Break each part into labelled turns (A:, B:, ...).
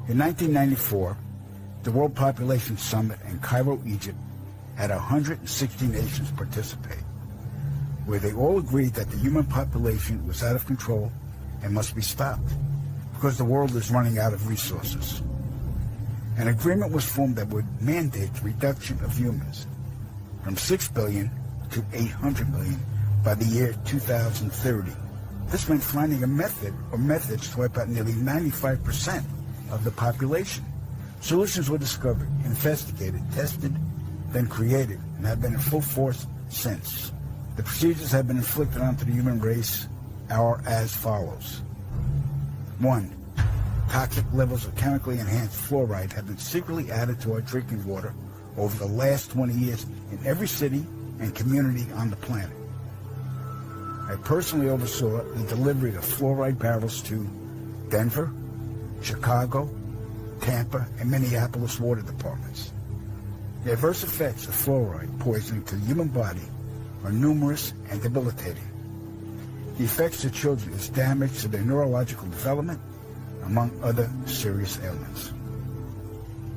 A: In 1994, the World Population Summit in Cairo, Egypt, had 160 nations participate, where they all agreed that the human population was out of control and must be stopped because the world is running out of resources. An agreement was formed that would mandate the reduction of humans from 6 billion to 800 million by the year 2030. This meant finding a method or methods to wipe out nearly 95% of the population. Solutions were discovered, investigated, tested, then created, and have been in full force since. The procedures have been inflicted onto the human race are as follows. 1. Toxic levels of chemically enhanced fluoride have been secretly added to our drinking water over the last 20 years in every city and community on the planet. I personally oversaw the delivery of fluoride barrels to Denver, Chicago, Tampa, and Minneapolis water departments. The adverse effects of fluoride poisoning to the human body are numerous and debilitating. The effects to children is damage to their neurological development, among other serious ailments.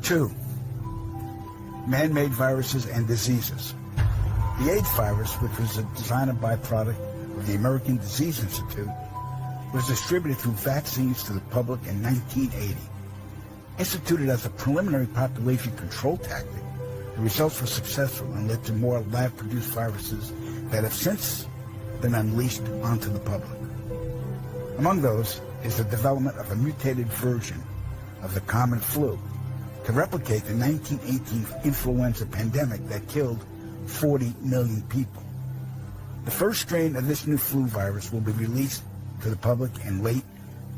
A: 2. Man-made viruses and diseases. The AIDS virus, which was a designer byproduct of the American Disease Institute, was distributed through vaccines to the public in 1980. Instituted as a preliminary population control tactic, the results were successful and led to more lab-produced viruses that have since been unleashed onto the public. Among those is the development of a mutated version of the common flu to replicate the 1918 influenza pandemic that killed 40 million people. The first strain of this new flu virus will be released to the public in late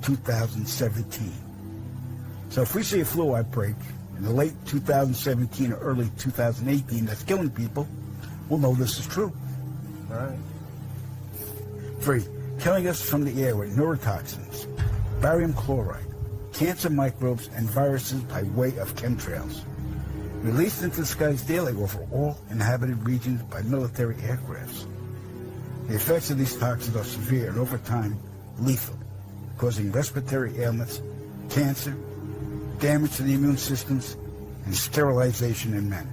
A: 2017. So if we see a flu outbreak in the late 2017 or early 2018 that's killing people, we'll know this is true.
B: All right.
A: 3. Killing us from the air with neurotoxins, barium chloride, cancer microbes, and viruses by way of chemtrails, released into the skies daily over all inhabited regions by military aircrafts. The effects of these toxins are severe and over time lethal, causing respiratory ailments, cancer, damage to the immune systems, and sterilization in men.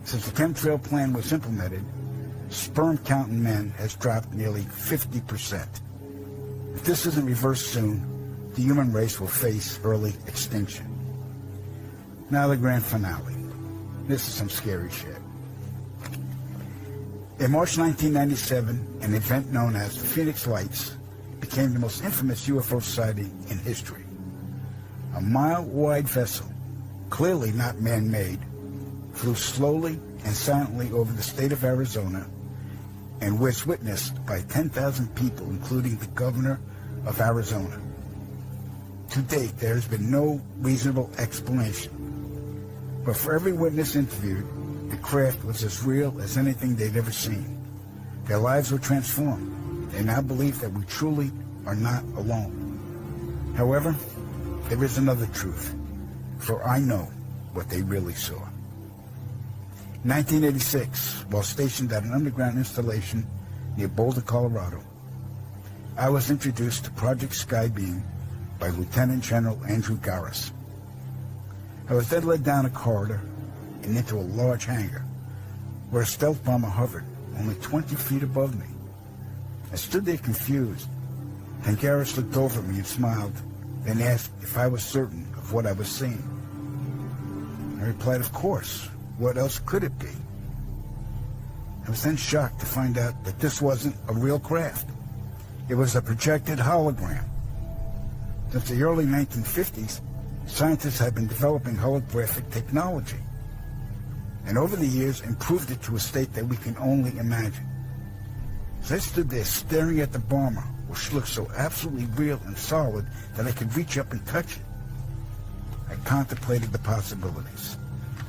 A: Since the chemtrail plan was implemented, sperm count in men has dropped nearly 50%. If this isn't reversed soon, the human race will face early extinction. Now the grand finale. This is some scary shit. In March 1997, an event known as the Phoenix Lights became the most infamous UFO sighting in history. A mile-wide vessel, clearly not man-made, flew slowly and silently over the state of Arizona and was witnessed by 10,000 people, including the governor of Arizona. To date, there has been no reasonable explanation. But for every witness interviewed, the craft was as real as anything they'd ever seen. Their lives were transformed. They now believe that we truly are not alone. However, there is another truth, for I know what they really saw. In 1986, while stationed at an underground installation near Boulder, Colorado, I was introduced to Project Skybeam by Lieutenant General Andrew Garris. I was then led down a corridor and into a large hangar where a stealth bomber hovered only 20 feet above me. I stood there confused. Then Garris looked over at me and smiled, then asked if I was certain of what I was seeing. I replied, of course. What else could it be? I was then shocked to find out that this wasn't a real craft. It was a projected hologram. Since the early 1950s, scientists have been developing holographic technology, and over the years improved it to a state that we can only imagine. As I stood there staring at the bomber, which looked so absolutely real and solid that I could reach up and touch it, I contemplated the possibilities.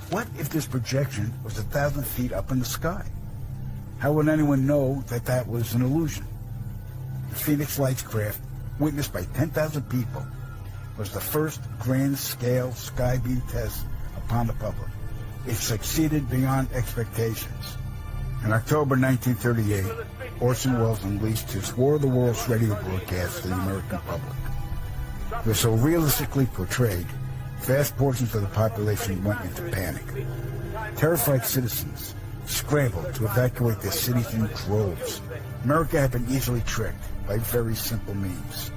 A: What if this projection was 1,000 feet up in the sky? How would anyone know that that was an illusion? The Phoenix Lights craft, witnessed by 10,000 people, was the first grand-scale skybeam test upon the public. It succeeded beyond expectations. In October 1938, Orson Welles unleashed his War of the Worlds radio broadcast to the American public. were so realistically portrayed, vast portions of the population went into panic. Terrified citizens scrambled to evacuate their cities in droves. America had been easily tricked by very simple means.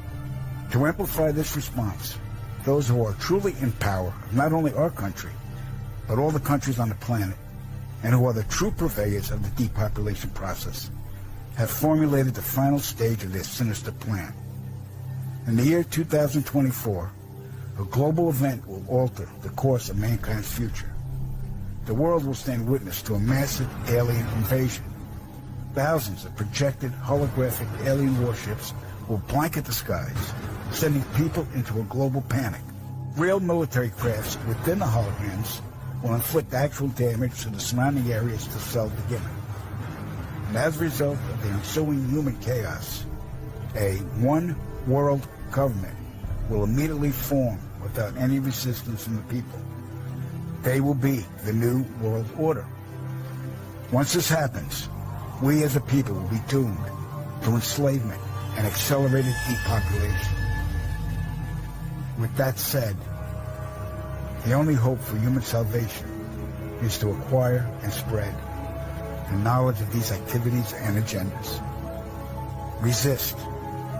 A: To amplify this response, those who are truly in power of not only our country, but all the countries on the planet, and who are the true purveyors of the depopulation process, have formulated the final stage of their sinister plan. In the year 2024, a global event will alter the course of mankind's future. The world will stand witness to a massive alien invasion. Thousands of projected holographic alien warships will blanket the skies, sending people into a global panic. Real military crafts within the holograms will inflict actual damage to the surrounding areas to sell the gimmick. And as a result of the ensuing human chaos, a one-world government will immediately form without any resistance from the people. They will be the new world order. Once this happens, we as a people will be doomed to enslavement and accelerated depopulation. With that said, the only hope for human salvation is to acquire and spread the knowledge of these activities and agendas. Resist,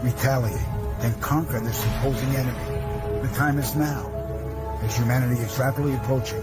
A: retaliate, then conquer this opposing enemy. The time is now, as humanity is rapidly approaching